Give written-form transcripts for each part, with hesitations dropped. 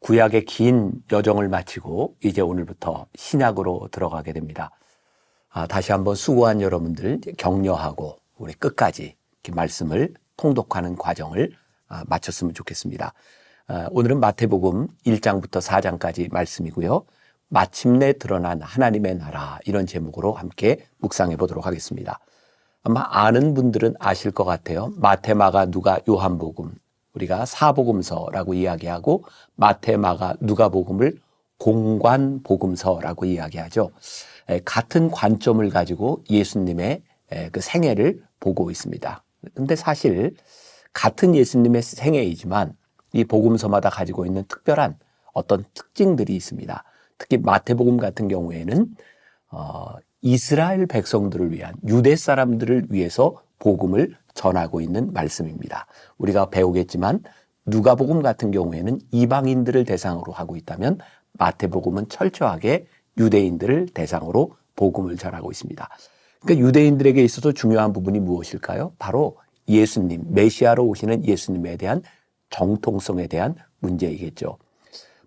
구약의 긴 여정을 마치고 이제 오늘부터 신약으로 들어가게 됩니다. 다시 한번 수고한 여러분들 격려하고 우리 끝까지 이렇게 말씀을 통독하는 과정을 마쳤으면 좋겠습니다. 오늘은 마태복음 1장부터 4장까지 말씀이고요. 마침내 드러난 하나님의 나라, 이런 제목으로 함께 묵상해 보도록 하겠습니다. 아마 아는 분들은 아실 것 같아요. 마태, 마가, 누가, 요한복음, 우리가 사복음서라고 이야기하고 마태, 마가, 누가복음을 공관복음서라고 이야기하죠. 같은 관점을 가지고 예수님의 그 생애를 보고 있습니다. 근데 사실 같은 예수님의 생애이지만 이 복음서마다 가지고 있는 특별한 어떤 특징들이 있습니다. 특히 마태복음 같은 경우에는 이스라엘 백성들을 위한, 유대 사람들을 위해서 복음을 전하고 있는 말씀입니다. 우리가 배우겠지만 누가복음 같은 경우에는 이방인들을 대상으로 하고 있다면 마태복음은 철저하게 유대인들을 대상으로 복음을 전하고 있습니다. 그러니까 유대인들에게 있어서 중요한 부분이 무엇일까요? 바로 예수님, 메시아로 오시는 예수님에 대한 정통성에 대한 문제이겠죠.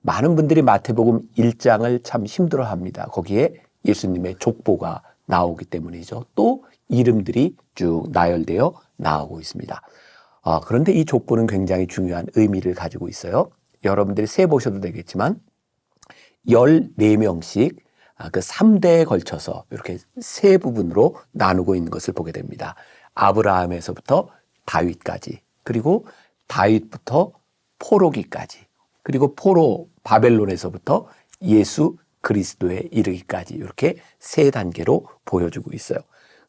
많은 분들이 마태복음 1장을 참 힘들어합니다. 거기에 예수님의 족보가 나오기 때문이죠. 또 이름들이 쭉 나열되어 나오고 있습니다. 그런데 이 족보는 굉장히 중요한 의미를 가지고 있어요. 여러분들이 세보셔도 되겠지만 14명씩 그 3대에 걸쳐서 이렇게 세 부분으로 나누고 있는 것을 보게 됩니다. 아브라함에서부터 다윗까지, 그리고 다윗부터 포로기까지, 그리고 포로 바벨론에서부터 예수 그리스도에 이르기까지, 이렇게 세 단계로 보여주고 있어요.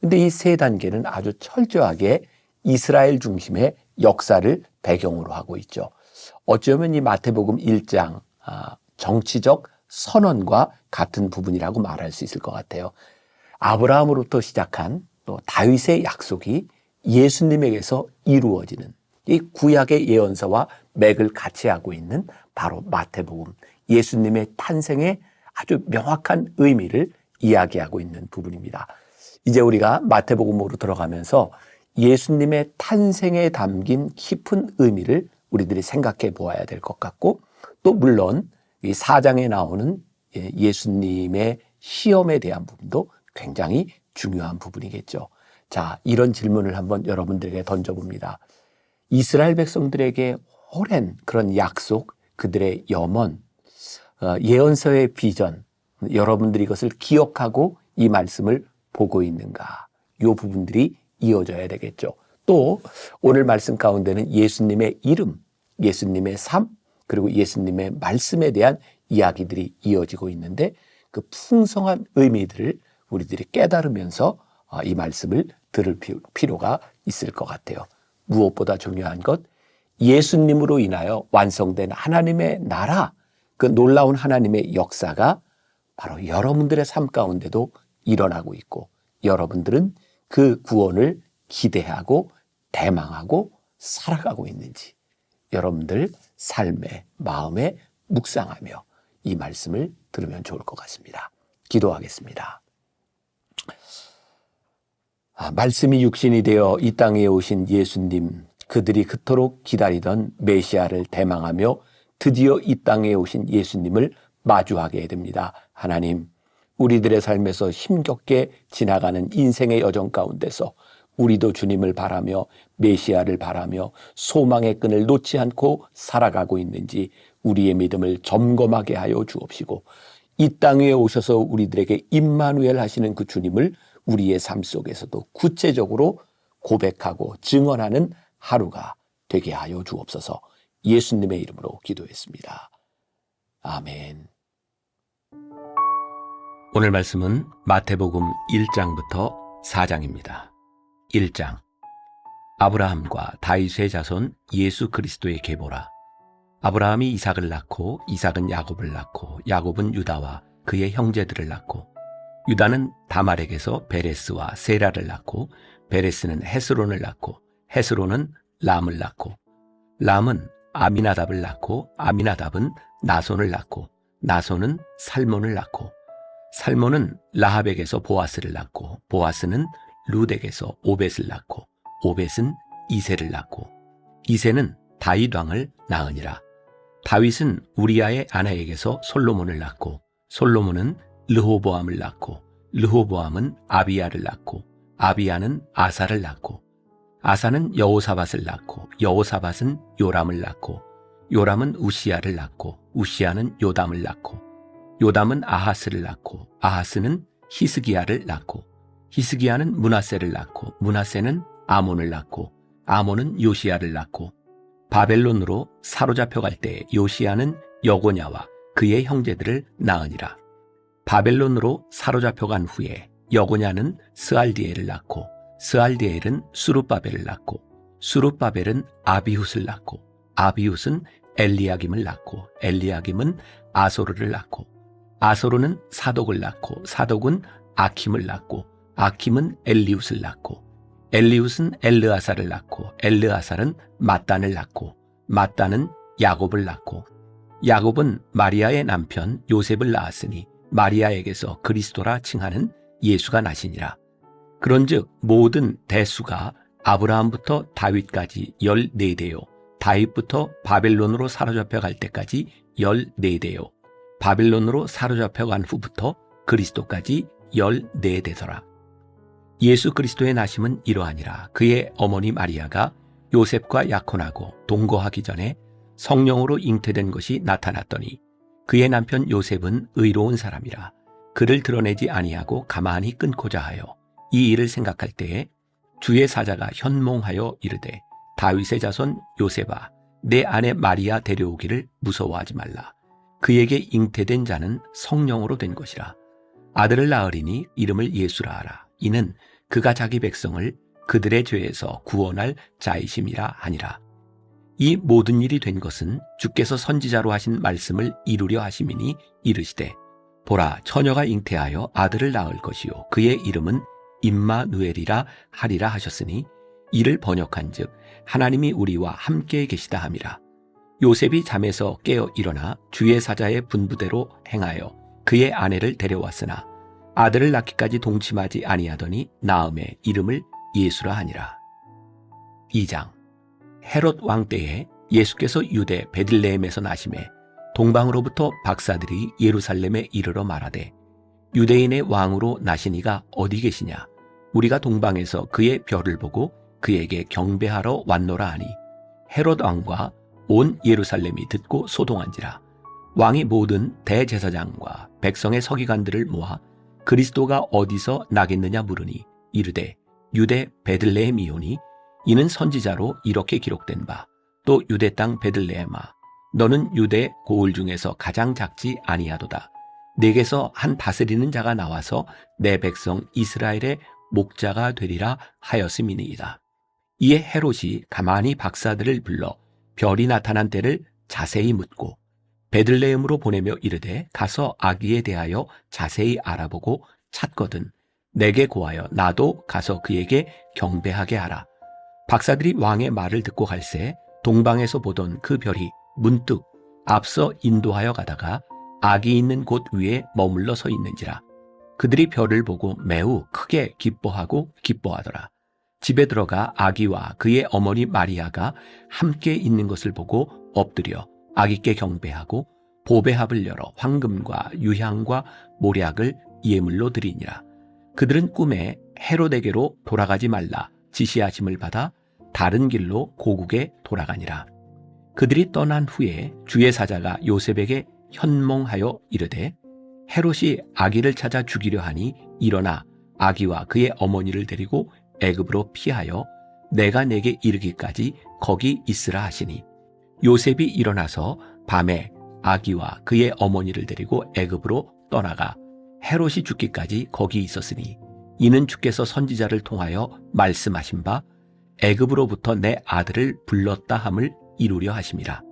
근데 이 세 단계는 아주 철저하게 이스라엘 중심의 역사를 배경으로 하고 있죠. 어쩌면 이 마태복음 1장 정치적 선언과 같은 부분이라고 말할 수 있을 것 같아요. 아브라함으로부터 시작한 또 다윗의 약속이 예수님에게서 이루어지는 이 구약의 예언서와 맥을 같이 하고 있는 바로 마태복음, 예수님의 탄생의 아주 명확한 의미를 이야기하고 있는 부분입니다. 이제 우리가 마태복음으로 들어가면서 예수님의 탄생에 담긴 깊은 의미를 우리들이 생각해 보아야 될 것 같고, 또 물론 이 4장에 나오는 예수님의 시험에 대한 부분도 굉장히 중요한 부분이겠죠. 자, 이런 질문을 한번 여러분들에게 던져봅니다. 이스라엘 백성들에게 오랜 그런 약속, 그들의 염원, 예언서의 비전, 여러분들이 이것을 기억하고 이 말씀을 보고 있는가? 이 부분들이 이어져야 되겠죠. 또 오늘 말씀 가운데는 예수님의 이름, 예수님의 삶, 그리고 예수님의 말씀에 대한 이야기들이 이어지고 있는데 그 풍성한 의미들을 우리들이 깨달으면서 이 말씀을 들을 필요가 있을 것 같아요. 무엇보다 중요한 것, 예수님으로 인하여 완성된 하나님의 나라, 그 놀라운 하나님의 역사가 바로 여러분들의 삶 가운데도 일어나고 있고, 여러분들은 그 구원을 기대하고 대망하고 살아가고 있는지 여러분들 삶의 마음에 묵상하며 이 말씀을 들으면 좋을 것 같습니다. 기도하겠습니다. 말씀이 육신이 되어 이 땅에 오신 예수님, 그들이 그토록 기다리던 메시아를 대망하며 드디어 이 땅에 오신 예수님을 마주하게 됩니다. 하나님, 우리들의 삶에서 힘겹게 지나가는 인생의 여정 가운데서 우리도 주님을 바라며 메시아를 바라며 소망의 끈을 놓지 않고 살아가고 있는지 우리의 믿음을 점검하게 하여 주옵시고, 이 땅 위에 오셔서 우리들에게 임마누엘 하시는 그 주님을 우리의 삶 속에서도 구체적으로 고백하고 증언하는 하루가 되게 하여 주옵소서. 예수님의 이름으로 기도했습니다. 아멘. 오늘 말씀은 마태복음 1장부터 4장입니다. 1장, 아브라함과 다윗의 자손 예수 그리스도의 계보라. 아브라함이 이삭을 낳고 이삭은 야곱을 낳고 야곱은 유다와 그의 형제들을 낳고 유다는 다말에게서 베레스와 세라를 낳고 베레스는 헤스론을 낳고 헤스론은 람을 낳고 람은 아미나답을 낳고 아미나답은 나손을 낳고 나손은 살몬을 낳고 살몬은 라합에게서 보아스를 낳고 보아스는 룻에게서 오벳을 낳고 오벳은 이새를 낳고 이새는 다윗 왕을 낳으니라. 다윗은 우리아의 아내에게서 솔로몬을 낳고 솔로몬은 르호보암을 낳고 르호보암은 아비야를 낳고 아비야는 아사를 낳고 아사는 여호사밧을 낳고 여호사밧은 요람을 낳고 요람은 우시야를 낳고 우시야는 요담을 낳고 요담은 아하스를 낳고 아하스는 히스기야를 낳고 히스기야는 므낫세를 낳고 므낫세는 아몬을 낳고 아몬은 요시야를 낳고 바벨론으로 사로잡혀갈 때 요시야는 여고냐와 그의 형제들을 낳으니라. 바벨론으로 사로잡혀간 후에 여고냐는 스알디엘을 낳고 스알디엘은 수룹바벨을 낳고 수룹바벨은 아비훗을 낳고 아비훗은 엘리야김을 낳고 엘리야김은 아소르를 낳고 아소르는 사독을 낳고 사독은 아킴을 낳고 아킴은 엘리훗을 낳고 엘리훗은 엘르아사를 낳고 엘르아사는 mat단을 낳고 mat단은 야곱을 낳고 야곱은 마리아의 남편 요셉을 낳았으니 마리아에게서 그리스도라 칭하는 예수가 나시니라. 그런즉 모든 대수가 아브라함부터 다윗까지 14대요 다윗부터 바벨론으로 사로잡혀 갈 때까지 14대요 바벨론으로 사로잡혀 간 후부터 그리스도까지 14대더라. 예수 그리스도의 나심은 이러하니라. 그의 어머니 마리아가 요셉과 약혼하고 동거하기 전에 성령으로 잉태된 것이 나타났더니 그의 남편 요셉은 의로운 사람이라 그를 드러내지 아니하고 가만히 끊고자 하여 이 일을 생각할 때에 주의 사자가 현몽하여 이르되 다윗의 자손 요셉아 내 아내 마리아 데려오기를 무서워하지 말라. 그에게 잉태된 자는 성령으로 된 것이라. 아들을 낳으리니 이름을 예수라 하라. 이는 그가 자기 백성을 그들의 죄에서 구원할 자이심이라 하니라. 이 모든 일이 된 것은 주께서 선지자로 하신 말씀을 이루려 하심이니 이르시되 보라 처녀가 잉태하여 아들을 낳을 것이요 그의 이름은 임마누엘이라 하리라 하셨으니 이를 번역한즉 하나님이 우리와 함께 계시다 함이라. 요셉이 잠에서 깨어 일어나 주의 사자의 분부대로 행하여 그의 아내를 데려왔으나 아들을 낳기까지 동침하지 아니하더니 나음에 이름을 예수라 하니라. 2장. 헤롯 왕 때에 예수께서 유대 베들레헴에서 나심에 동방으로부터 박사들이 예루살렘에 이르러 말하되 유대인의 왕으로 나시니가 어디 계시냐? 우리가 동방에서 그의 별을 보고 그에게 경배하러 왔노라 하니 헤롯 왕과 온 예루살렘이 듣고 소동한지라. 왕이 모든 대제사장과 백성의 서기관들을 모아 그리스도가 어디서 나겠느냐 물으니 이르되 유대 베들레헴이오니 이는 선지자로 이렇게 기록된 바 또 유대 땅 베들레헴아 너는 유대 고을 중에서 가장 작지 아니하도다. 내게서 한 다스리는 자가 나와서 내 백성 이스라엘의 목자가 되리라 하였음이니이다. 이에 헤롯이 가만히 박사들을 불러 별이 나타난 때를 자세히 묻고 베들레헴으로 보내며 이르되 가서 아기에 대하여 자세히 알아보고 찾거든 내게 고하여 나도 가서 그에게 경배하게 하라. 박사들이 왕의 말을 듣고 갈새 동방에서 보던 그 별이 문득 앞서 인도하여 가다가 아기 있는 곳 위에 머물러 서 있는지라. 그들이 별을 보고 매우 크게 기뻐하고 기뻐하더라. 집에 들어가 아기와 그의 어머니 마리아가 함께 있는 것을 보고 엎드려 아기께 경배하고 보배합을 열어 황금과 유향과 모략을 예물로 드리니라. 그들은 꿈에 헤롯에게로 돌아가지 말라 지시하심을 받아 다른 길로 고국에 돌아가니라. 그들이 떠난 후에 주의 사자가 요셉에게 현몽하여 이르되 헤롯이 아기를 찾아 죽이려 하니 일어나 아기와 그의 어머니를 데리고 애굽으로 피하여 내가 내게 이르기까지 거기 있으라 하시니 요셉이 일어나서 밤에 아기와 그의 어머니를 데리고 애굽으로 떠나가 헤롯이 죽기까지 거기 있었으니 이는 주께서 선지자를 통하여 말씀하신 바 애굽으로부터 내 아들을 불렀다 함을 이루려 하심이라.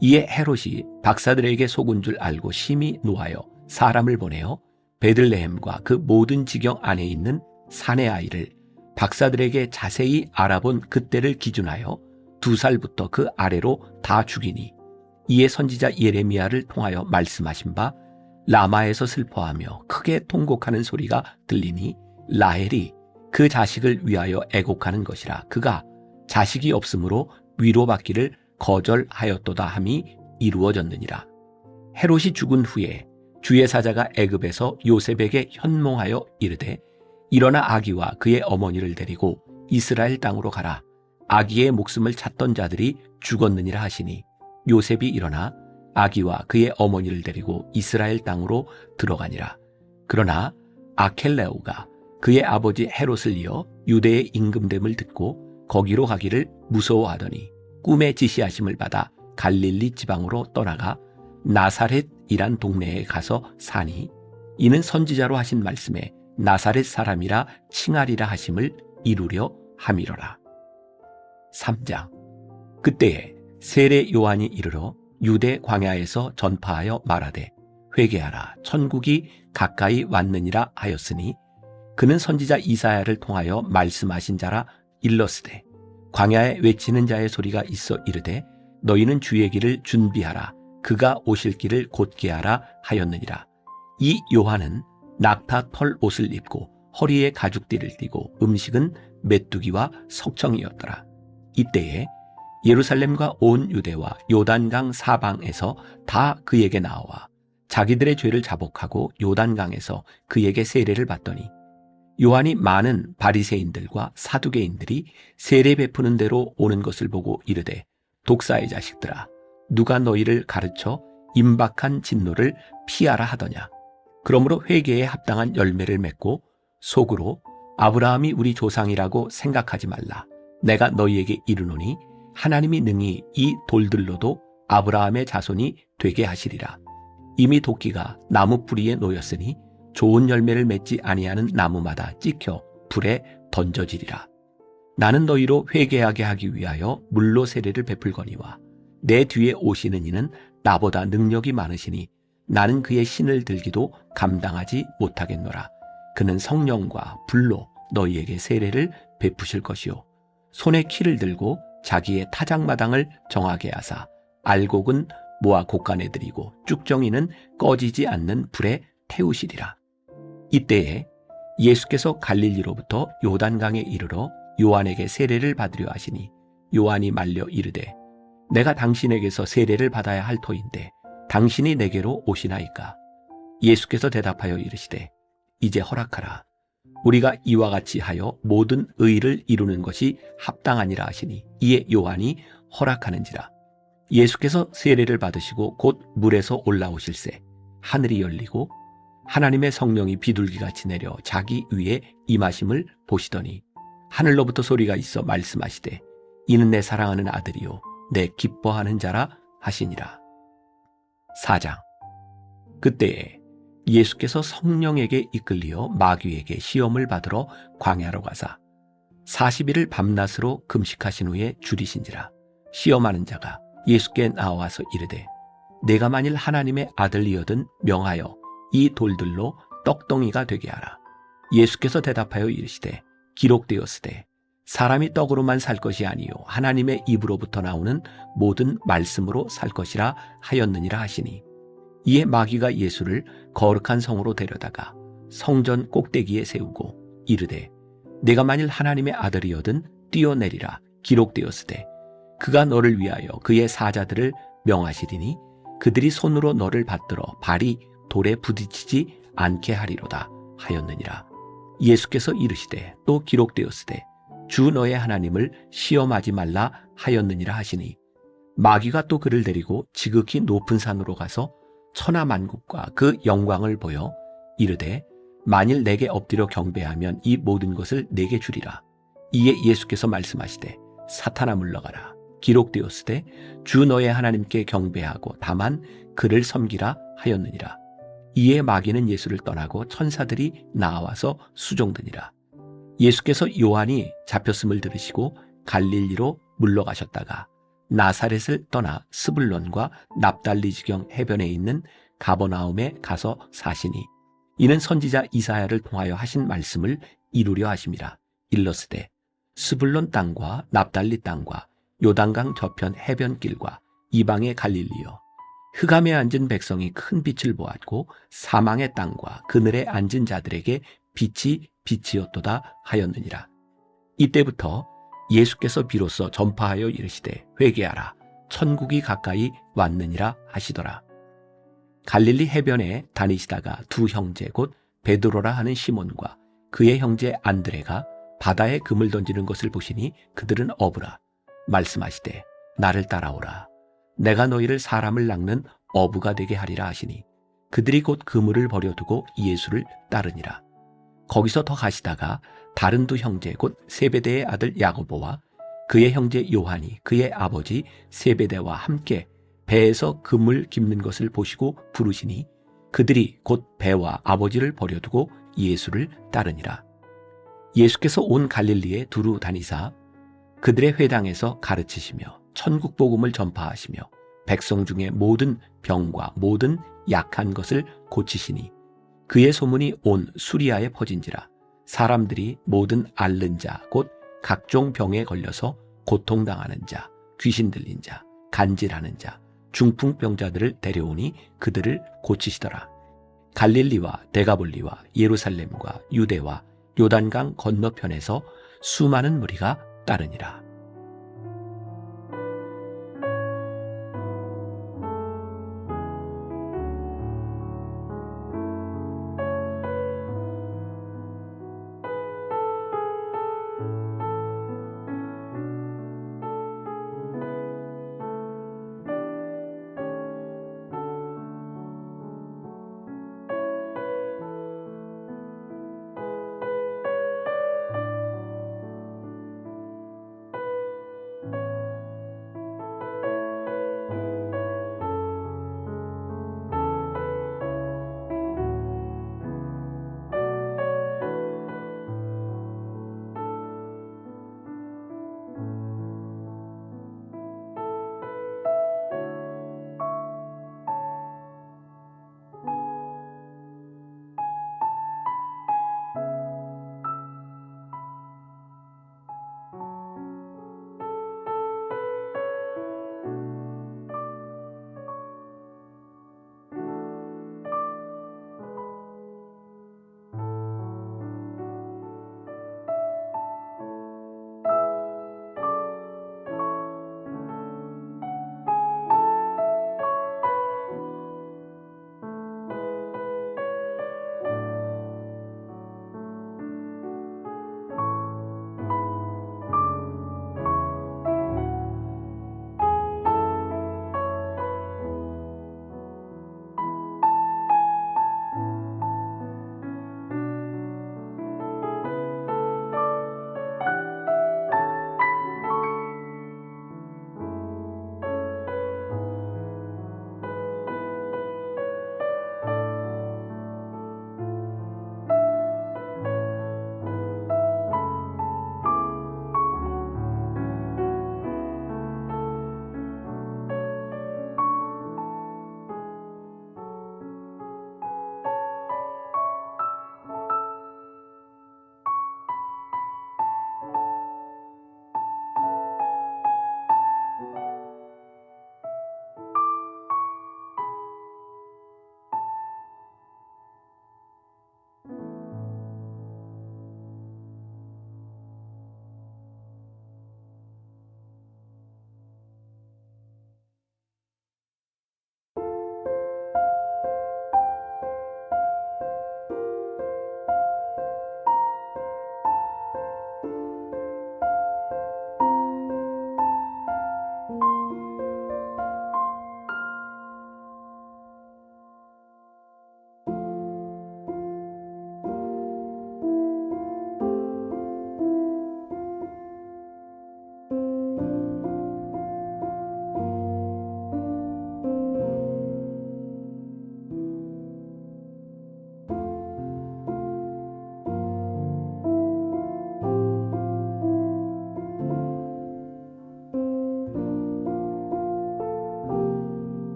이에 헤롯이 박사들에게 속은 줄 알고 심히 노하여 사람을 보내어 베들레헴과 그 모든 지경 안에 있는 산의 아이를 박사들에게 자세히 알아본 그때를 기준하여 2살부터 그 아래로 다 죽이니 이에 선지자 예레미야를 통하여 말씀하신 바 라마에서 슬퍼하며 크게 통곡하는 소리가 들리니 라헬이 그 자식을 위하여 애곡하는 것이라. 그가 자식이 없으므로 위로받기를 거절하였도다 함이 이루어졌느니라. 헤롯이 죽은 후에 주의 사자가 애굽에서 요셉에게 현몽하여 이르되 일어나 아기와 그의 어머니를 데리고 이스라엘 땅으로 가라. 아기의 목숨을 찾던 자들이 죽었느니라 하시니 요셉이 일어나 아기와 그의 어머니를 데리고 이스라엘 땅으로 들어가니라. 그러나 아켈레오가 그의 아버지 헤롯을 이어 유대의 임금됨을 듣고 거기로 가기를 무서워하더니 꿈에 지시하심을 받아 갈릴리 지방으로 떠나가 나사렛이란 동네에 가서 사니 이는 선지자로 하신 말씀에 나사렛 사람이라 칭하리라 하심을 이루려 함이로라. 3장. 그때에 세례 요한이 이르러 유대 광야에서 전파하여 말하되 회개하라 천국이 가까이 왔느니라 하였으니 그는 선지자 이사야를 통하여 말씀하신 자라 일렀으되 광야에 외치는 자의 소리가 있어 이르되 너희는 주의 길을 준비하라 그가 오실 길을 곧게 하라 하였느니라. 이 요한은 낙타 털 옷을 입고 허리에 가죽띠를 띠고 음식은 메뚜기와 석청이었더라. 이때에 예루살렘과 온 유대와 요단강 사방에서 다 그에게 나와 자기들의 죄를 자복하고 요단강에서 그에게 세례를 받더니 요한이 많은 바리새인들과 사두개인들이 세례 베푸는 대로 오는 것을 보고 이르되 독사의 자식들아 누가 너희를 가르쳐 임박한 진노를 피하라 하더냐. 그러므로 회개에 합당한 열매를 맺고 속으로 아브라함이 우리 조상이라고 생각하지 말라. 내가 너희에게 이르노니 하나님이 능히 이 돌들로도 아브라함의 자손이 되게 하시리라. 이미 도끼가 나무 뿌리에 놓였으니 좋은 열매를 맺지 아니하는 나무마다 찍혀 불에 던져지리라. 나는 너희로 회개하게 하기 위하여 물로 세례를 베풀거니와 내 뒤에 오시는 이는 나보다 능력이 많으시니 나는 그의 신을 들기도 감당하지 못하겠노라. 그는 성령과 불로 너희에게 세례를 베푸실 것이요 손에 키를 들고 자기의 타작마당을 정하게 하사 알곡은 모아 곡간에 들이고 쭉정이는 꺼지지 않는 불에 태우시리라. 이때에 예수께서 갈릴리로부터 요단강에 이르러 요한에게 세례를 받으려 하시니 요한이 말려 이르되 내가 당신에게서 세례를 받아야 할 터인데 당신이 내게로 오시나이까. 예수께서 대답하여 이르시되 이제 허락하라. 우리가 이와 같이 하여 모든 의를 이루는 것이 합당하니라 하시니 이에 요한이 허락하는지라. 예수께서 세례를 받으시고 곧 물에서 올라오실새 하늘이 열리고 하나님의 성령이 비둘기같이 내려 자기 위에 임하심을 보시더니 하늘로부터 소리가 있어 말씀하시되 이는 내 사랑하는 아들이요 내 기뻐하는 자라 하시니라. 4장. 그때에 예수께서 성령에게 이끌리어 마귀에게 시험을 받으러 광야로 가사 40일을 밤낮으로 금식하신 후에 줄이신지라. 시험하는 자가 예수께 나와서 이르되 내가 만일 하나님의 아들이거든 명하여 이 돌들로 떡덩이가 되게 하라. 예수께서 대답하여 이르시되 기록되었으되 사람이 떡으로만 살 것이 아니요 하나님의 입으로부터 나오는 모든 말씀으로 살 것이라 하였느니라 하시니 이에 마귀가 예수를 거룩한 성으로 데려다가 성전 꼭대기에 세우고 이르되 내가 만일 하나님의 아들이거든 뛰어내리라. 기록되었으되 그가 너를 위하여 그의 사자들을 명하시리니 그들이 손으로 너를 받들어 발이 돌에 부딪히지 않게 하리로다 하였느니라. 예수께서 이르시되 또 기록되었으되 주 너의 하나님을 시험하지 말라 하였느니라 하시니 마귀가 또 그를 데리고 지극히 높은 산으로 가서 천하만국과 그 영광을 보여 이르되 만일 내게 엎드려 경배하면 이 모든 것을 내게 주리라. 이에 예수께서 말씀하시되 사탄아 물러가라. 기록되었으되 주 너의 하나님께 경배하고 다만 그를 섬기라 하였느니라. 이에 마귀는 예수를 떠나고 천사들이 나와서 수종드니라. 예수께서 요한이 잡혔음을 들으시고 갈릴리로 물러가셨다가 나사렛을 떠나 스불론과 납달리 지경 해변에 있는 가버나움에 가서 사시니 이는 선지자 이사야를 통하여 하신 말씀을 이루려 하심이라. 일러스되 스불론 땅과 납달리 땅과 요단강 저편 해변길과 이방의 갈릴리여 흑암에 앉은 백성이 큰 빛을 보았고 사망의 땅과 그늘에 앉은 자들에게 빛이 빛이었도다 하였느니라. 이때부터 예수께서 비로소 전파하여 이르시되 회개하라 천국이 가까이 왔느니라 하시더라. 갈릴리 해변에 다니시다가 두 형제 곧 베드로라 하는 시몬과 그의 형제 안드레가 바다에 금을 던지는 것을 보시니 그들은 어부라. 말씀하시되 나를 따라오라. 내가 너희를 사람을 낚는 어부가 되게 하리라 하시니 그들이 곧 그물을 버려두고 예수를 따르니라. 거기서 더 가시다가 다른 두 형제 곧 세베대의 아들 야고보와 그의 형제 요한이 그의 아버지 세베대와 함께 배에서 그물 깁는 것을 보시고 부르시니 그들이 곧 배와 아버지를 버려두고 예수를 따르니라. 예수께서 온 갈릴리에 두루 다니사 그들의 회당에서 가르치시며 천국 복음을 전파하시며 백성 중에 모든 병과 모든 약한 것을 고치시니 그의 소문이 온 수리아에 퍼진지라. 사람들이 모든 앓는 자 곧 각종 병에 걸려서 고통당하는 자, 귀신 들린 자, 간질하는 자, 중풍병자들을 데려오니 그들을 고치시더라. 갈릴리와 데가볼리와 예루살렘과 유대와 요단강 건너편에서 수많은 무리가 따르니라.